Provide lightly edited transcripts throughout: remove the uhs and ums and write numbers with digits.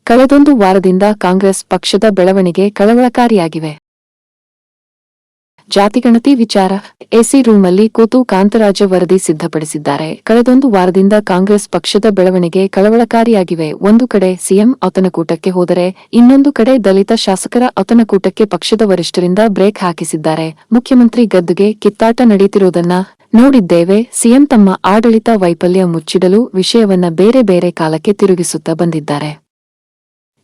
ಕಳೆದೊಂದು ವಾರದಿಂದ ಕಾಂಗ್ರೆಸ್ ಪಕ್ಷದ ಬೆಳವಣಿಗೆ ಕಳವಳಕಾರಿಯಾಗಿವೆ. ಜಾತಿಗಣತಿ ವಿಚಾರ ಎಸಿ ರೂಮ್ನಲ್ಲಿ ಕೂತು ಕಾಂತರಾಜ ವರದಿ ಸಿದ್ಧಪಡಿಸಿದ್ದಾರೆ. ಕಳೆದೊಂದು ವಾರದಿಂದ ಕಾಂಗ್ರೆಸ್ ಪಕ್ಷದ ಬೆಳವಣಿಗೆ ಕಳವಳಕಾರಿಯಾಗಿವೆ. ಒಂದು ಕಡೆ ಸಿಎಂ ಔತಣಕೂಟಕ್ಕೆ ಹೋದರೆ ಇನ್ನೊಂದು ಕಡೆ ದಲಿತ ಶಾಸಕರ ಔತಣಕೂಟಕ್ಕೆ ಪಕ್ಷದ ವರಿಷ್ಠರಿಂದ ಬ್ರೇಕ್ ಹಾಕಿಸಿದ್ದಾರೆ. ಮುಖ್ಯಮಂತ್ರಿ ಗದ್ದುಗೆ ಕಿತ್ತಾಟ ನಡೆಯುತ್ತಿರುವುದನ್ನ ನೋಡಿದ್ದೇವೆ. ಸಿಎಂ ತಮ್ಮ ಆಡಳಿತ ವೈಫಲ್ಯ ಮುಚ್ಚಿಡಲು ವಿಷಯವನ್ನ ಬೇರೆ ಬೇರೆ ಕಾಲಕ್ಕೆ ತಿರುಗಿಸುತ್ತಾ ಬಂದಿದ್ದಾರೆ.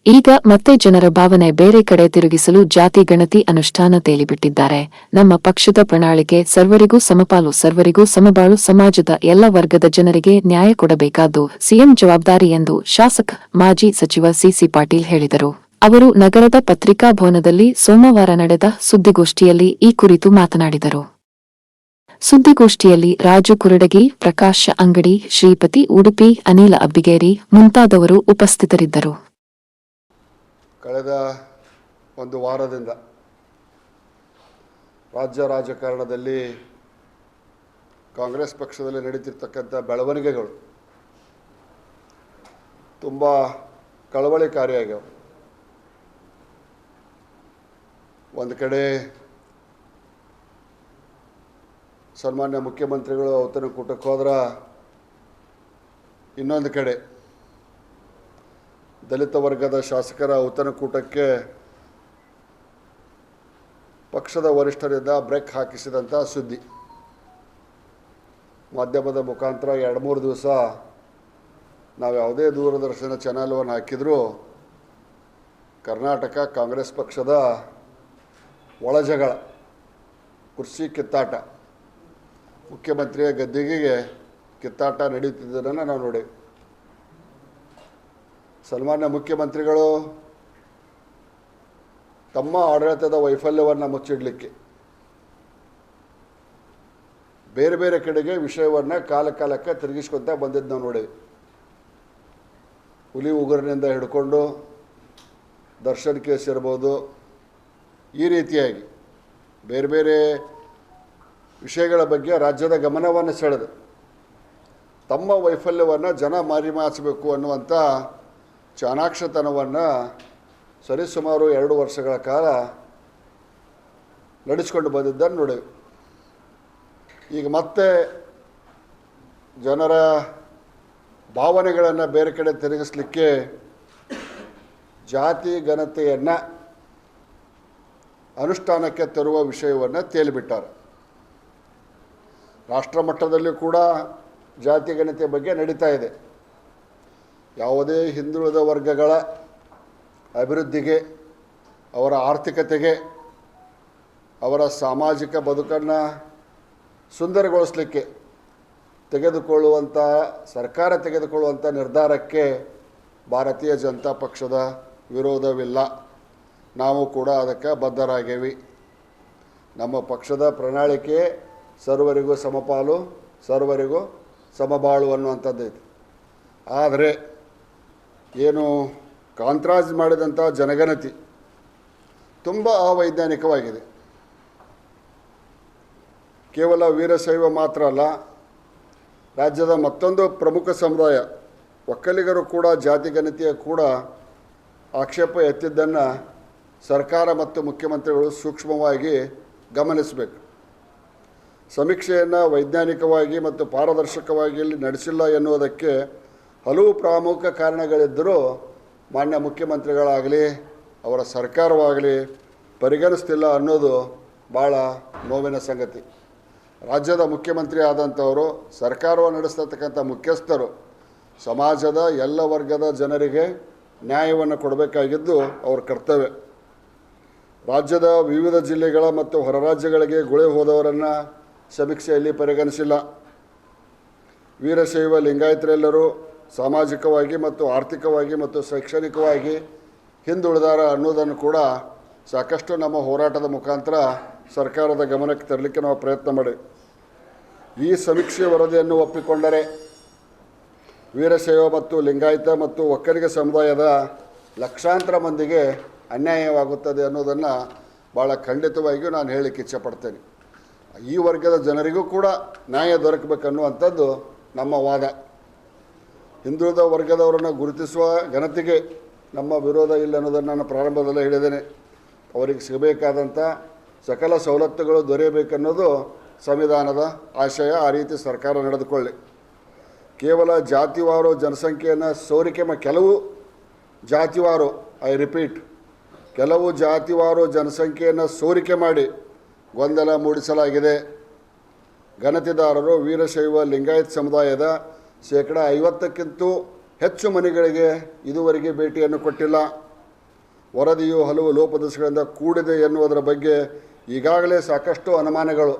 ಈಗ ಮತ್ತೆ ಜನರ ಭಾವನೆ ಬೇರೆ ಕಡೆ ತಿರುಗಿಸಲು ಜಾತಿ ಗಣತಿ ಅನುಷ್ಠಾನ ತೇಲಿಬಿಟ್ಟಿದ್ದಾರೆ. ನಮ್ಮ ಪಕ್ಷದ ಪ್ರಣಾಳಿಕೆ ಸರ್ವರಿಗೂ ಸಮಪಾಲು, ಸರ್ವರಿಗೂ ಸಮಬಾಳು, ಸಮಾಜದ ಎಲ್ಲ ವರ್ಗದ ಜನರಿಗೆ ನ್ಯಾಯ ಕೊಡಬೇಕಾದ್ದು ಸಿಎಂ ಜವಾಬ್ದಾರಿ ಎಂದು ಶಾಸಕ ಮಾಜಿ ಸಚಿವ ಸಿಸಿ ಪಾಟೀಲ್ ಹೇಳಿದರು. ಅವರು ನಗರದ ಪತ್ರಿಕಾ ಭವನದಲ್ಲಿ ಸೋಮವಾರ ನಡೆದ ಸುದ್ದಿಗೋಷ್ಠಿಯಲ್ಲಿ ಈ ಕುರಿತು ಮಾತನಾಡಿದರು. ಸುದ್ದಿಗೋಷ್ಠಿಯಲ್ಲಿ ರಾಜು ಕುರಡಗಿ, ಪ್ರಕಾಶ್ ಅಂಗಡಿ, ಶ್ರೀಪತಿ ಉಡುಪಿ, ಅನಿಲ ಅಬ್ಬಿಗೇರಿ ಮುಂತಾದವರು ಉಪಸ್ಥಿತರಿದ್ದರು. ಕಳೆದ ಒಂದು ವಾರದಿಂದ ರಾಜ್ಯ ರಾಜಕಾರಣದಲ್ಲಿ ಕಾಂಗ್ರೆಸ್ ಪಕ್ಷದಲ್ಲಿ ನಡೀತಿರ್ತಕ್ಕಂಥ ಬೆಳವಣಿಗೆಗಳು ತುಂಬ ಕಳವಳಕಾರಿಯಾಗ್ಯಾವ. ಒಂದು ಕಡೆ ಸನ್ಮಾನ್ಯ ಮುಖ್ಯಮಂತ್ರಿಗಳು ಔತಣಕೂಟಕ್ಕೆ ಹೋದ್ರೆ, ಇನ್ನೊಂದು ಕಡೆ ದಲಿತ ವರ್ಗದ ಶಾಸಕರ ಔತಣಕೂಟಕ್ಕೆ ಪಕ್ಷದ ವರಿಷ್ಠರಿಂದ ಬ್ರೇಕ್ ಹಾಕಿಸಿದಂಥ ಸುದ್ದಿ ಮಾಧ್ಯಮದ ಮುಖಾಂತರ 2-3 ದಿವಸ ನಾವು ಯಾವುದೇ ದೂರದರ್ಶನ ಚಾನಲ್ವನ್ನು ಹಾಕಿದರೂ ಕರ್ನಾಟಕ ಕಾಂಗ್ರೆಸ್ ಪಕ್ಷದ ಒಳಜಗಳ, ಕುರ್ಚಿ ಕಿತ್ತಾಟ, ಮುಖ್ಯಮಂತ್ರಿಯ ಗದ್ದಿಗೆಗೆ ಕಿತ್ತಾಟ ನಡೆಯುತ್ತಿದ್ದನ್ನು ನಾವು ನೋಡೇವೆ. ಸನ್ಮಾನ್ಯ ಮುಖ್ಯಮಂತ್ರಿಗಳು ತಮ್ಮ ಆಡಳಿತದ ವೈಫಲ್ಯವನ್ನು ಮುಚ್ಚಿಡಲಿಕ್ಕೆ ಬೇರೆ ಬೇರೆ ಕಡೆಗೆ ವಿಷಯವನ್ನು ಕಾಲಕ್ಕೆ ತಿರುಗಿಸ್ಕೊತಾ ಬಂದಿದ್ದು ನಾವು ನೋಡೇವೆ. ಹುಲಿ ಉಗುರಿನಿಂದ ಹಿಡ್ಕೊಂಡು ದರ್ಶನ್ ಕೇಸ್ ಇರ್ಬೋದು, ಈ ರೀತಿಯಾಗಿ ಬೇರೆ ಬೇರೆ ವಿಷಯಗಳ ಬಗ್ಗೆ ರಾಜ್ಯದ ಗಮನವನ್ನು ಸೆಳೆದು ತಮ್ಮ ವೈಫಲ್ಯವನ್ನು ಜನ ಮಾರಿಮಾಚಬೇಕು ಅನ್ನುವಂಥ ಚಾಣಾಕ್ಷತನವನ್ನು ಸರಿಸುಮಾರು 2 ವರ್ಷಗಳ ಕಾಲ ನಡೆಸಿಕೊಂಡು ಬಂದಿದ್ದನ್ನು ನೋಡೇವೆ. ಈಗ ಮತ್ತೆ ಜನರ ಭಾವನೆಗಳನ್ನು ಬೇರೆ ಕಡೆ ತಿರುಗಿಸಲಿಕ್ಕೆ ಜಾತಿ ಗಣತೆಯನ್ನು ಅನುಷ್ಠಾನಕ್ಕೆ ತರುವ ವಿಷಯವನ್ನು ತೇಲಿಬಿಟ್ಟಾರೆ. ರಾಷ್ಟ್ರ ಮಟ್ಟದಲ್ಲಿ ಕೂಡ ಜಾತಿ ಗಣತೆ ಬಗ್ಗೆ ನಡೀತಾ ಇದೆ. ಯಾವುದೇ ಹಿಂದುಳಿದ ವರ್ಗಗಳ ಅಭಿವೃದ್ಧಿಗೆ, ಅವರ ಆರ್ಥಿಕತೆಗೆ, ಅವರ ಸಾಮಾಜಿಕ ಬದುಕನ್ನು ಸುಂದರಗೊಳಿಸಲಿಕ್ಕೆ ಸರ್ಕಾರ ತೆಗೆದುಕೊಳ್ಳುವಂಥ ನಿರ್ಧಾರಕ್ಕೆ ಭಾರತೀಯ ಜನತಾ ಪಕ್ಷದ ವಿರೋಧವಿಲ್ಲ. ನಾವು ಕೂಡ ಅದಕ್ಕೆ ಬದ್ಧರಾಗೇವಿ. ನಮ್ಮ ಪಕ್ಷದ ಪ್ರಣಾಳಿಕೆ ಸರ್ವರಿಗೂ ಸಮಪಾಲು, ಸರ್ವರಿಗೂ ಸಮಬಾಳು ಅನ್ನುವಂಥದ್ದೈತಿ. ಆದರೆ ಏನು ಕಾಂತರಾಜ್ ಮಾಡಿದಂಥ ಜನಗಣತಿ ತುಂಬ ಅವೈಜ್ಞಾನಿಕವಾಗಿದೆ. ಕೇವಲ ವೀರಶೈವ ಮಾತ್ರ ಅಲ್ಲ, ರಾಜ್ಯದ ಮತ್ತೊಂದು ಪ್ರಮುಖ ಸಮುದಾಯ ಒಕ್ಕಲಿಗರು ಕೂಡ ಜಾತಿ ಗಣತಿಯ ಕೂಡ ಆಕ್ಷೇಪ ಎತ್ತಿದ್ದನ್ನು ಸರ್ಕಾರ ಮತ್ತು ಮುಖ್ಯಮಂತ್ರಿಗಳು ಸೂಕ್ಷ್ಮವಾಗಿ ಗಮನಿಸಬೇಕು. ಸಮೀಕ್ಷೆಯನ್ನು ವೈಜ್ಞಾನಿಕವಾಗಿ ಮತ್ತು ಪಾರದರ್ಶಕವಾಗಿ ನಡೆಸಿಲ್ಲ ಎನ್ನುವುದಕ್ಕೆ ಹಲವು ಪ್ರಮುಖ ಕಾರಣಗಳಿದ್ದರೂ ಮಾನ್ಯ ಮುಖ್ಯಮಂತ್ರಿಗಳಾಗಲಿ ಅವರ ಸರ್ಕಾರವಾಗಲಿ ಪರಿಗಣಿಸ್ತಿಲ್ಲ ಅನ್ನೋದು ಭಾಳ ನೋವಿನ ಸಂಗತಿ. ರಾಜ್ಯದ ಮುಖ್ಯಮಂತ್ರಿ ಆದಂಥವರು, ಸರ್ಕಾರವನ್ನು ನಡೆಸ್ತಕ್ಕಂಥ ಮುಖ್ಯಸ್ಥರು ಸಮಾಜದ ಎಲ್ಲ ವರ್ಗದ ಜನರಿಗೆ ನ್ಯಾಯವನ್ನು ಕೊಡಬೇಕಾಗಿದ್ದು ಅವ್ರ ಕರ್ತವ್ಯ. ರಾಜ್ಯದ ವಿವಿಧ ಜಿಲ್ಲೆಗಳ ಮತ್ತು ಹೊರ ರಾಜ್ಯಗಳಿಗೆ ಗುಳೆ ಹೋದವರನ್ನು ಸಮೀಕ್ಷೆಯಲ್ಲಿ ಪರಿಗಣಿಸಿಲ್ಲ. ವೀರಶೈವ ಲಿಂಗಾಯತರೆಲ್ಲರೂ ಸಾಮಾಜಿಕವಾಗಿ ಮತ್ತು ಆರ್ಥಿಕವಾಗಿ ಮತ್ತು ಶೈಕ್ಷಣಿಕವಾಗಿ ಹಿಂದುಳಿದಾರ ಅನ್ನೋದನ್ನು ಕೂಡ ಸಾಕಷ್ಟು ನಮ್ಮ ಹೋರಾಟದ ಮುಖಾಂತರ ಸರ್ಕಾರದ ಗಮನಕ್ಕೆ ತರಲಿಕ್ಕೆ ನಾವು ಪ್ರಯತ್ನ ಮಾಡಿ ಈ ಸಮೀಕ್ಷೆ ವರದಿಯನ್ನು ಒಪ್ಪಿಕೊಂಡರೆ ವೀರಶೈವ ಮತ್ತು ಲಿಂಗಾಯತ ಮತ್ತು ಒಕ್ಕಲಿಗ ಸಮುದಾಯದ ಲಕ್ಷಾಂತರ ಮಂದಿಗೆ ಅನ್ಯಾಯವಾಗುತ್ತದೆ ಅನ್ನೋದನ್ನು ಭಾಳ ಖಂಡಿತವಾಗಿಯೂ ನಾನು ಹೇಳಲಿಕ್ಕೆ ಇಚ್ಛೆಪಡ್ತೇನೆ. ಈ ವರ್ಗದ ಜನರಿಗೂ ಕೂಡ ನ್ಯಾಯ ದೊರಕಬೇಕನ್ನುವಂಥದ್ದು ನಮ್ಮ ವಾದ. ಹಿಂದುಳಿದ ವರ್ಗದವರನ್ನು ಗುರುತಿಸುವ ಘನತೆಗೆ ನಮ್ಮ ವಿರೋಧ ಇಲ್ಲ ಅನ್ನೋದನ್ನು ನಾನು ಪ್ರಾರಂಭದಲ್ಲೇ ಹೇಳಿದ್ದೇನೆ. ಅವರಿಗೆ ಸಿಗಬೇಕಾದಂಥ ಸಕಲ ಸವಲತ್ತುಗಳು ದೊರೆಯಬೇಕನ್ನೋದು ಸಂವಿಧಾನದ ಆಶಯ. ಆ ರೀತಿ ಸರ್ಕಾರ ನಡೆದುಕೊಳ್ಳಿ. ಕೇವಲ ಜಾತಿವಾರು ಜನಸಂಖ್ಯೆಯನ್ನು ಸೋರಿಕೆ ಕೆಲವು ಜಾತಿವಾರು, ಐ ರಿಪೀಟ್, ಕೆಲವು ಜಾತಿವಾರು ಜನಸಂಖ್ಯೆಯನ್ನು ಸೋರಿಕೆ ಮಾಡಿ ಗೊಂದಲ ಮೂಡಿಸಲಾಗಿದೆ. ಗಣತಿದಾರರು ವೀರಶೈವ ಲಿಂಗಾಯತ್ ಸಮುದಾಯದ 50%ಕ್ಕಿಂತ ಹೆಚ್ಚು ಮನೆಗಳಿಗೆ ಇದುವರೆಗೆ ಭೇಟಿಯನ್ನು ಕೊಟ್ಟಿಲ್ಲ. ವರದಿಯು ಹಲವು ಲೋಪದೋಷಗಳಿಂದ ಕೂಡಿದೆ ಎನ್ನುವುದರ ಬಗ್ಗೆ ಈಗಾಗಲೇ ಸಾಕಷ್ಟು ಅನುಮಾನಗಳು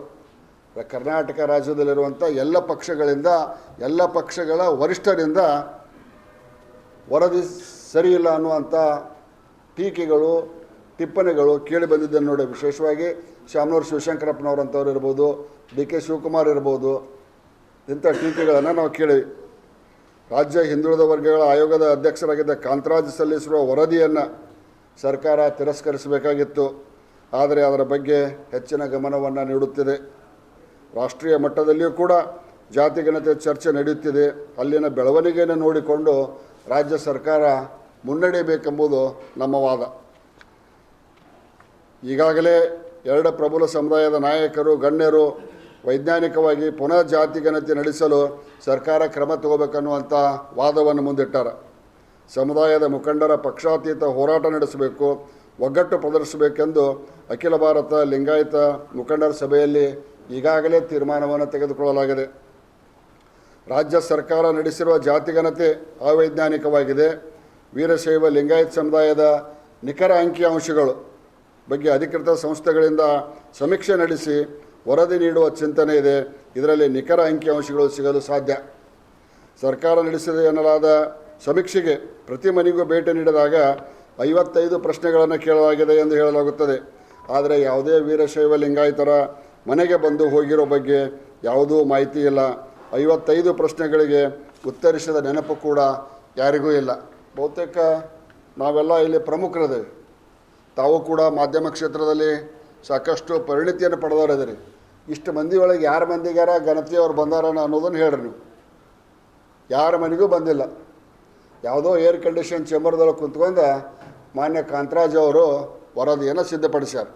ಕರ್ನಾಟಕ ರಾಜ್ಯದಲ್ಲಿರುವಂಥ ಎಲ್ಲ ಪಕ್ಷಗಳಿಂದ, ಎಲ್ಲ ಪಕ್ಷಗಳ ವರಿಷ್ಠರಿಂದ ವರದಿ ಸರಿಯಿಲ್ಲ ಅನ್ನುವಂಥ ಟೀಕೆಗಳು, ಟಿಪ್ಪಣಿಗಳು ಕೇಳಿ ಬಂದಿದ್ದನ್ನು ನೋಡಿ. ವಿಶೇಷವಾಗಿ ಶಾಮನೂರು ಶಿವಶಂಕರಪ್ಪನವರಂಥವ್ರು ಇರ್ಬೋದು, ಡಿ ಕೆ ಶಿವಕುಮಾರ್ ಇರ್ಬೋದು, ಇಂಥ ಟೀಕೆಗಳನ್ನು ನಾವು ಕೇಳಿವಿ. ರಾಜ್ಯ ಹಿಂದುಳಿದ ವರ್ಗಗಳ ಆಯೋಗದ ಅಧ್ಯಕ್ಷರಾಗಿದ್ದ ಕಾಂತರಾಜ್ ಸಲ್ಲಿಸಿರುವ ವರದಿಯನ್ನು ಸರ್ಕಾರ ತಿರಸ್ಕರಿಸಬೇಕಾಗಿತ್ತು. ಆದರೆ ಅದರ ಬಗ್ಗೆ ಹೆಚ್ಚಿನ ಗಮನವನ್ನು ನೀಡುತ್ತಿದೆ. ರಾಷ್ಟ್ರೀಯ ಮಟ್ಟದಲ್ಲಿಯೂ ಕೂಡ ಜಾತಿಗಣತಿ ಚರ್ಚೆ ನಡೆಯುತ್ತಿದೆ. ಅಲ್ಲಿನ ಬೆಳವಣಿಗೆಯನ್ನು ನೋಡಿಕೊಂಡು ರಾಜ್ಯ ಸರ್ಕಾರ ಮುನ್ನಡೆಯಬೇಕೆಂಬುದು ನಮ್ಮ ವಾದ. ಈಗಾಗಲೇ 2 ಪ್ರಬಲ ಸಮುದಾಯದ ನಾಯಕರು, ಗಣ್ಯರು ವೈಜ್ಞಾನಿಕವಾಗಿ ಪುನಃ ಜಾತಿಗಣತಿ ನಡೆಸಲು ಸರ್ಕಾರ ಕ್ರಮ ತಗೋಬೇಕನ್ನುವಂಥ ವಾದವನ್ನು ಮುಂದಿಟ್ಟಾರ. ಸಮುದಾಯದ ಮುಖಂಡರ ಪಕ್ಷಾತೀತ ಹೋರಾಟ ನಡೆಸಬೇಕು, ಒಗ್ಗಟ್ಟು ಪ್ರದರ್ಶಿಸಬೇಕೆಂದು ಅಖಿಲ ಭಾರತ ಲಿಂಗಾಯತ ಮುಖಂಡರ ಸಭೆಯಲ್ಲಿ ಈಗಾಗಲೇ ತೀರ್ಮಾನವನ್ನು ತೆಗೆದುಕೊಳ್ಳಲಾಗಿದೆ. ರಾಜ್ಯ ಸರ್ಕಾರ ನಡೆಸಿರುವ ಜಾತಿಗಣತಿ ಅವೈಜ್ಞಾನಿಕವಾಗಿದೆ. ವೀರಶೈವ ಲಿಂಗಾಯತ್ ಸಮುದಾಯದ ನಿಖರ ಅಂಕಿಅಂಶಗಳು ಬಗ್ಗೆ ಅಧಿಕೃತ ಸಂಸ್ಥೆಗಳಿಂದ ಸಮೀಕ್ಷೆ ನಡೆಸಿ ವರದಿ ನೀಡುವ ಚಿಂತನೆ ಇದೆ. ಇದರಲ್ಲಿ ನಿಖರ ಅಂಕಿಅಂಶಗಳು ಸಿಗಲು ಸಾಧ್ಯ. ಸರ್ಕಾರ ನಡೆಸಿದೆ ಎನ್ನಲಾದ ಸಮೀಕ್ಷೆಗೆ ಪ್ರತಿ ಮನೆಗೂ ಭೇಟಿ ನೀಡಿದಾಗ 55 ಪ್ರಶ್ನೆಗಳನ್ನು ಕೇಳಲಾಗಿದೆ ಎಂದು ಹೇಳಲಾಗುತ್ತದೆ. ಆದರೆ ಯಾವುದೇ ವೀರಶೈವ ಲಿಂಗಾಯತರ ಮನೆಗೆ ಬಂದು ಹೋಗಿರೋ ಬಗ್ಗೆ ಯಾವುದೂ ಮಾಹಿತಿ ಇಲ್ಲ. 55 ಪ್ರಶ್ನೆಗಳಿಗೆ ಉತ್ತರಿಸಿದ ನೆನಪು ಕೂಡ ಯಾರಿಗೂ ಇಲ್ಲ. ಬಹುತೇಕ ನಾವೆಲ್ಲ ಇಲ್ಲಿ ಪ್ರಮುಖರಿದ್ದೇವೆ. ತಾವು ಕೂಡ ಮಾಧ್ಯಮ ಕ್ಷೇತ್ರದಲ್ಲಿ ಸಾಕಷ್ಟು ಪರಿಣಿತಿಯನ್ನು ಪಡೆದವರಿದ್ದೀರಿ. ಇಷ್ಟು ಮಂದಿ ಒಳಗೆ ಯಾರ ಮಂದಿಗಾರ ಗಣತಿಯವ್ರು ಬಂದಾರನ ಅನ್ನೋದನ್ನು ಹೇಳ್ರಿ. ನೀವು ಯಾರ ಮನೆಗೂ ಬಂದಿಲ್ಲ. ಯಾವುದೋ ಏರ್ ಕಂಡೀಷನ್ ಚೇಂಬರ್ದೊಳಗೆ ಕುಂತ್ಕೊಂಡು ಮಾನ್ಯ ಕಾಂತರಾಜ್ ಅವರು ವರದಿಯನ್ನು ಸಿದ್ಧಪಡಿಸ್ಯಾರ.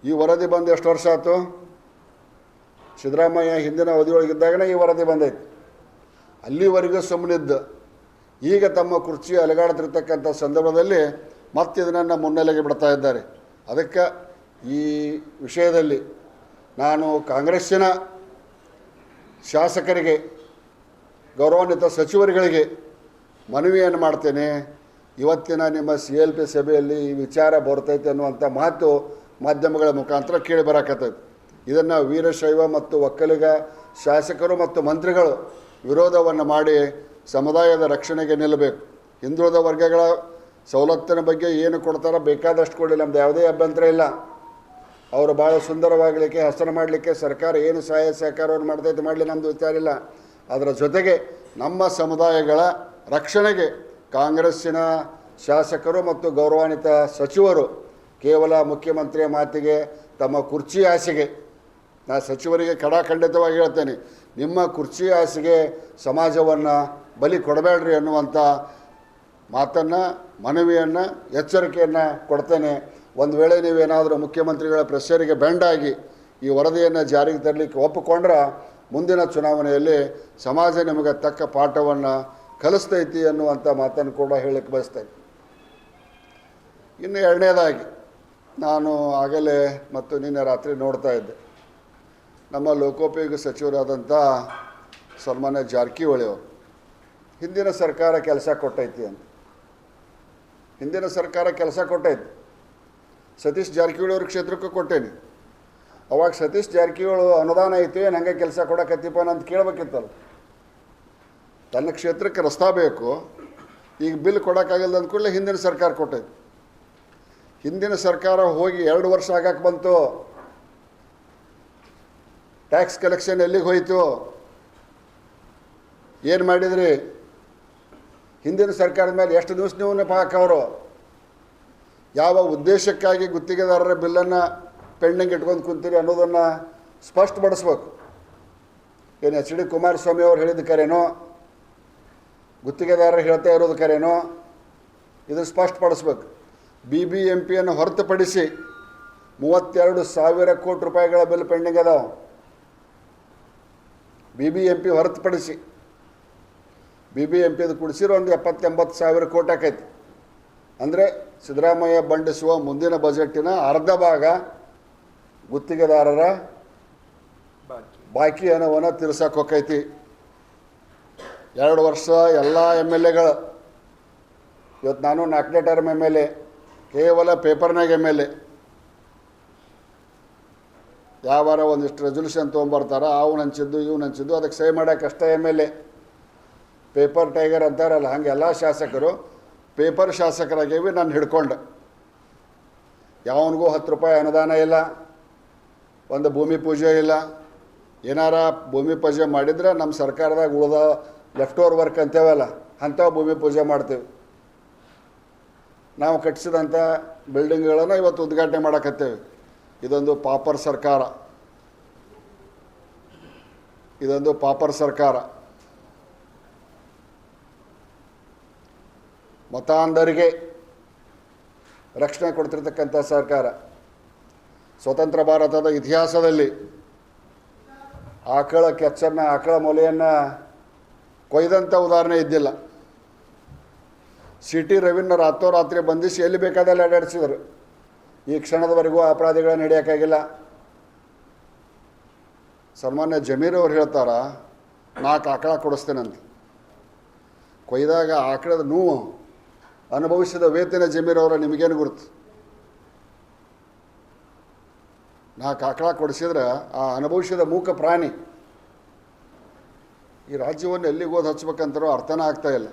ಈ ವರದಿ ಬಂದು ಎಷ್ಟು ವರ್ಷ ಆಯಿತು? ಸಿದ್ದರಾಮಯ್ಯ ಹಿಂದಿನ ಅವಧಿಯೊಳಗಿದ್ದಾಗನೇ ಈ ವರದಿ ಬಂದೈತಿ. ಅಲ್ಲಿವರೆಗೂ ಸುಮ್ಮನಿದ್ದು ಈಗ ತಮ್ಮ ಕುರ್ಚಿ ಅಲಗಾಡ್ತಿರ್ತಕ್ಕಂಥ ಸಂದರ್ಭದಲ್ಲಿ ಮತ್ತೆ ಇದನ್ನು ಮುನ್ನೆಲೆಗೆ ಬಿಡ್ತಾ ಇದ್ದಾರೆ. ಅದಕ್ಕೆ ಈ ವಿಷಯದಲ್ಲಿ ನಾನು ಕಾಂಗ್ರೆಸ್ಸಿನ ಶಾಸಕರಿಗೆ, ಗೌರವಾನ್ವಿತ ಸಚಿವರುಗಳಿಗೆ ಮನವಿಯನ್ನು ಮಾಡ್ತೇನೆ. ಇವತ್ತಿನ ನಿಮ್ಮ CLP ಸಭೆಯಲ್ಲಿ ಈ ವಿಚಾರ ಬರ್ತೈತೆ ಅನ್ನುವಂಥ ಮಾತು ಮಾಧ್ಯಮಗಳ ಮುಖಾಂತರ ಕೇಳಿ ಬರಾಕತ್ತೈತೆ. ಇದನ್ನು ವೀರಶೈವ ಮತ್ತು ಒಕ್ಕಲಿಗ ಶಾಸಕರು ಮತ್ತು ಮಂತ್ರಿಗಳು ವಿರೋಧವನ್ನು ಮಾಡಿ ಸಮುದಾಯದ ರಕ್ಷಣೆಗೆ ನಿಲ್ಲಬೇಕು. ಹಿಂದುಳಿದ ವರ್ಗಗಳ ಸವಲತ್ತಿನ ಬಗ್ಗೆ ಏನು ಕೊಡ್ತಾರೋ ಬೇಕಾದಷ್ಟು ಕೊಡಲಿ, ನಮ್ದು ಯಾವುದೇ ಅಭ್ಯಂತರ ಇಲ್ಲ. ಅವರು ಭಾಳ ಸುಂದರವಾಗಲಿಕ್ಕೆ, ಹಸನ ಮಾಡಲಿಕ್ಕೆ ಸರ್ಕಾರ ಏನು ಸಹಾಯ ಸಹಕಾರವನ್ನು ಮಾಡ್ತೈತೆ ಮಾಡಲಿ, ನಮ್ಮದು ವಿಚಾರ ಇಲ್ಲ. ಅದರ ಜೊತೆಗೆ ನಮ್ಮ ಸಮುದಾಯಗಳ ರಕ್ಷಣೆಗೆ ಕಾಂಗ್ರೆಸ್ಸಿನ ಶಾಸಕರು ಮತ್ತು ಗೌರವಾನ್ವಿತ ಸಚಿವರು ಕೇವಲ ಮುಖ್ಯಮಂತ್ರಿಯ ಮಾತಿಗೆ, ತಮ್ಮ ಕುರ್ಚಿ ಆಸೆಗೆ, ನಾನು ಸಚಿವರಿಗೆ ಖಂಡಿತವಾಗಿ ಹೇಳ್ತೇನೆ, ನಿಮ್ಮ ಕುರ್ಚಿ ಆಸೆಗೆ ಸಮಾಜವನ್ನು ಬಲಿ ಕೊಡಬೇಡ್ರಿ ಅನ್ನುವಂಥ ಮಾತನ್ನು, ಮನವಿಯನ್ನು, ಎಚ್ಚರಿಕೆಯನ್ನು ಕೊಡ್ತೇನೆ. ಒಂದು ವೇಳೆ ನೀವೇನಾದರೂ ಮುಖ್ಯಮಂತ್ರಿಗಳ ಪ್ರೆಷರಿಗೆ ಬೆಂಡಾಗಿ ಈ ವರದಿಯನ್ನು ಜಾರಿಗೆ ತರಲಿಕ್ಕೆ ಒಪ್ಪಿಕೊಂಡ್ರೆ ಮುಂದಿನ ಚುನಾವಣೆಯಲ್ಲಿ ಸಮಾಜ ನಿಮಗೆ ತಕ್ಕ ಪಾಠವನ್ನು ಕಲಿಸ್ತೈತಿ ಅನ್ನುವಂಥ ಮಾತನ್ನು ಕೂಡ ಹೇಳಕ್ಕೆ ಬಯಸ್ತೇನೆ. ಇನ್ನು ಎರಡನೇದಾಗಿ, ನಾನು ಆಗಲೇ ಮತ್ತು ನಿನ್ನೆ ರಾತ್ರಿ ನೋಡ್ತಾ ಇದ್ದೆ, ನಮ್ಮ ಲೋಕೋಪಯೋಗಿ ಸಚಿವರಾದಂಥ ಸನ್ಮಾನ್ಯ ಜಾರಕಿಹೊಳಿ ಅವರು ಹಿಂದಿನ ಸರ್ಕಾರ ಕೆಲಸ ಕೊಟ್ಟೈತಿ ಅಂತ. ಹಿಂದಿನ ಸರ್ಕಾರ ಕೆಲಸ ಕೊಟ್ಟೈತಿ. ಸತೀಶ್ ಜಾರಕಿಹೊಳಿ ಅವ್ರ ಕ್ಷೇತ್ರಕ್ಕೂ ಕೊಟ್ಟೇನಿ. ಅವಾಗ ಸತೀಶ್ ಜಾರಕಿಹೊಳಿ ಅನುದಾನ ಐತಿ, ಏನು ಹಂಗೆ ಕೆಲಸ ಕೊಡಕತ್ತಿಪ್ಪ ಅಂತ ಕೇಳಬೇಕಿತ್ತಲ್ಲ. ತನ್ನ ಕ್ಷೇತ್ರಕ್ಕೆ ರಸ್ತಾ ಬೇಕು, ಈಗ ಬಿಲ್ ಕೊಡೋಕ್ಕಾಗಲ್ಲ ಅಂದ್ಕೂಡಲೇ ಹಿಂದಿನ ಸರ್ಕಾರ ಕೊಟ್ಟೈತಿ. ಹಿಂದಿನ ಸರ್ಕಾರ ಹೋಗಿ 2 ವರ್ಷ ಆಗಕ್ಕೆ ಬಂತು. ಟ್ಯಾಕ್ಸ್ ಕಲೆಕ್ಷನ್ ಎಲ್ಲಿಗೆ ಹೋಯಿತು? ಏನು ಮಾಡಿದ್ರಿ? ಹಿಂದಿನ ಸರ್ಕಾರದ ಮೇಲೆ ಎಷ್ಟು ದಿವಸ ನೀವು ನೆಪ ಹಾಕವರು? ಯಾವ ಉದ್ದೇಶಕ್ಕಾಗಿ ಗುತ್ತಿಗೆದಾರರ ಬಿಲ್ಲನ್ನು ಪೆಂಡಿಂಗ್ ಇಟ್ಕೊಂಡು ಕುಂತೀರಿ ಅನ್ನೋದನ್ನು ಸ್ಪಷ್ಟಪಡಿಸ್ಬೇಕು. ಏನು HD ಕುಮಾರಸ್ವಾಮಿ ಅವರು ಹೇಳಿದ ಕರೇನೋ, ಗುತ್ತಿಗೆದಾರರು ಹೇಳ್ತಾ ಇರೋದು ಕರೇನೋ, ಇದು ಸ್ಪಷ್ಟಪಡಿಸ್ಬೇಕು. BBMPಯನ್ನು ಹೊರತುಪಡಿಸಿ 32,000 ಕೋಟಿ ರೂಪಾಯಿಗಳ ಬಿಲ್ ಪೆಂಡಿಂಗ್ ಅದಾವೆ. BBMP ಹೊರತುಪಡಿಸಿ BBMPದು ಕುಡಿಸಿರೋ ಒಂದು 70,000 ಕೋಟಿ ಆಕೈತಿ. ಅಂದರೆ ಸಿದ್ದರಾಮಯ್ಯ ಮಂಡಿಸುವ ಮುಂದಿನ ಬಜೆಟ್ಟಿನ ಅರ್ಧ ಭಾಗ ಗುತ್ತಿಗೆದಾರರ ಬಾಕಿ ಹಣವನ್ನು ತೀರ್ಸಕ್ಕೆ ಹೋಗೈತಿ. 2 ವರ್ಷ ಎಲ್ಲ MLAಗಳು, ಇವತ್ತು ನಾನು 4ನೇ ಟರ್ಮ್ MLA, ಕೇವಲ ಪೇಪರ್ನಾಗ MLA. ಯಾವಾರ ಒಂದಿಷ್ಟು ರೆಸೊಲ್ಯೂಷನ್ ತೊಗೊಂಬರ್ತಾರೆ, ಅವ್ನು ಹಂಚಿದ್ದು ಇವ್ನು ಹಂಚಿದ್ದು, ಅದಕ್ಕೆ ಸಹಿ ಮಾಡೋಕೆ ಅಷ್ಟೇ MLA. ಪೇಪರ್ ಟೈಗರ್ ಅಂತಾರಲ್ಲ, ಹಂಗೆ ಎಲ್ಲ ಶಾಸಕರು ಪೇಪರ್ ಶಾಸಕರಾಗೇವಿ. ನಾನು ಹಿಡ್ಕೊಂಡೆ, ಯಾವನಿಗೂ 10 ರೂಪಾಯಿ ಅನುದಾನ ಇಲ್ಲ, ಒಂದು ಭೂಮಿ ಪೂಜೆ ಇಲ್ಲ. ಏನಾರ ಭೂಮಿ ಪೂಜೆ ಮಾಡಿದರೆ ನಮ್ಮ ಸರ್ಕಾರದಾಗ ಉಳಿದ ಲೆಫ್ಟ್ ಓವರ್ ವರ್ಕ್ ಅಂತೇವಲ್ಲ, ಅಂಥವು ಭೂಮಿ ಪೂಜೆ ಮಾಡ್ತೇವೆ. ನಾವು ಕಟ್ಟಿಸಿದಂಥ ಬಿಲ್ಡಿಂಗ್ಗಳನ್ನು ಇವತ್ತು ಉದ್ಘಾಟನೆ ಮಾಡಕತ್ತೇವೆ. ಇದೊಂದು ಪಾಪರ್ ಸರ್ಕಾರ, ಇದೊಂದು ಪಾಪರ್ ಸರ್ಕಾರ. ಮತಾಂಧರಿಗೆ ರಕ್ಷಣೆ ಕೊಡ್ತಿರ್ತಕ್ಕಂಥ ಸರ್ಕಾರ. ಸ್ವತಂತ್ರ ಭಾರತದ ಇತಿಹಾಸದಲ್ಲಿ ಆಕಳ ಕೆಚ್ಚನ್ನು, ಆಕಳ ಮೊಲೆಯನ್ನು ಕೊಯ್ದಂಥ ಉದಾಹರಣೆ ಇದ್ದಿಲ್ಲ. CT ರವಿನ ರಾತ್ರೋರಾತ್ರಿ ಬಂಧಿಸಿ ಎಲ್ಲಿ ಬೇಕಾದಲ್ಲಿ ಅಡ್ಡಾಡಿಸಿದರು. ಈ ಕ್ಷಣದವರೆಗೂ ಅಪರಾಧಿಗಳನ್ನು ಹಿಡಿಯೋಕ್ಕಾಗಿಲ್ಲ. ಸನ್ಮಾನ್ಯ ಜಮೀರ್ ಅವ್ರು ಹೇಳ್ತಾರ, 4 ಆಕಳ ಕೊಡಿಸ್ತೇನಂತ. ಕೊಯ್ದಾಗ ಆಕಳದ ನೋವು ಅನುಭವಿಸಿದ ವೇತನ ಜಮೀರ್ ಅವರ ನಿಮಗೇನು ಗುರುತು? 4 ಆಕಳ ಕೊಡಿಸಿದ್ರೆ ಆ ಅನುಭವಿಸಿದ ಮೂಕ ಪ್ರಾಣಿ ಈ ರಾಜ್ಯವನ್ನು ಎಲ್ಲಿಗೆ ಓದಿ ಹಚ್ಬೇಕಂತಾರೋ ಅರ್ಥನೇ ಆಗ್ತಾ ಇಲ್ಲ.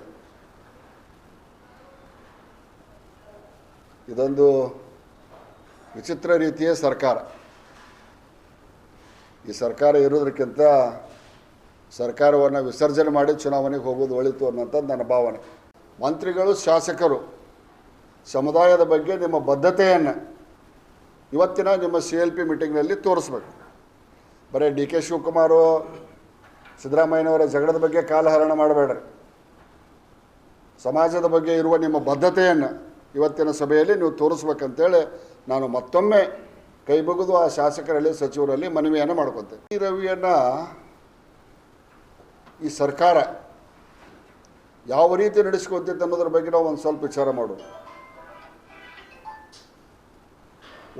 ಇದೊಂದು ವಿಚಿತ್ರ ರೀತಿಯ ಸರ್ಕಾರ. ಈ ಸರ್ಕಾರ ಇರೋದಕ್ಕಿಂತ ಸರ್ಕಾರವನ್ನು ವಿಸರ್ಜನೆ ಮಾಡಿ ಚುನಾವಣೆಗೆ ಹೋಗೋದು ಒಳಿತು ಅನ್ನೋಂಥದ್ದು ನನ್ನ ಭಾವನೆ. ಮಂತ್ರಿಗಳು, ಶಾಸಕರು ಸಮುದಾಯದ ಬಗ್ಗೆ ನಿಮ್ಮ ಬದ್ಧತೆಯನ್ನು ಇವತ್ತಿನ ನಿಮ್ಮ CLP ಮೀಟಿಂಗ್ನಲ್ಲಿ ತೋರಿಸ್ಬೇಕು. ಬರೀ DK ಶಿವಕುಮಾರು, ಸಿದ್ದರಾಮಯ್ಯನವರ ಜಗಳದ ಬಗ್ಗೆ ಕಾಲಹರಣ ಮಾಡಬೇಡ್ರಿ. ಸಮಾಜದ ಬಗ್ಗೆ ಇರುವ ನಿಮ್ಮ ಬದ್ಧತೆಯನ್ನು ಇವತ್ತಿನ ಸಭೆಯಲ್ಲಿ ನೀವು ತೋರಿಸ್ಬೇಕಂತೇಳಿ ನಾನು ಮತ್ತೊಮ್ಮೆ ಕೈ ಮುಗಿದು ಆ ಶಾಸಕರಲ್ಲಿ, ಸಚಿವರಲ್ಲಿ ಮನವಿಯನ್ನು ಮಾಡ್ಕೊತೇನೆ. ಈ ರವಿಯನ್ನು ಈ ಸರ್ಕಾರ ಯಾವ ರೀತಿ ನಡೆಸ್ಕೊತಿತ್ತು ಅನ್ನೋದ್ರ ಬಗ್ಗೆ ನಾವು ಒಂದು ಸ್ವಲ್ಪ ವಿಚಾರ ಮಾಡೋದು.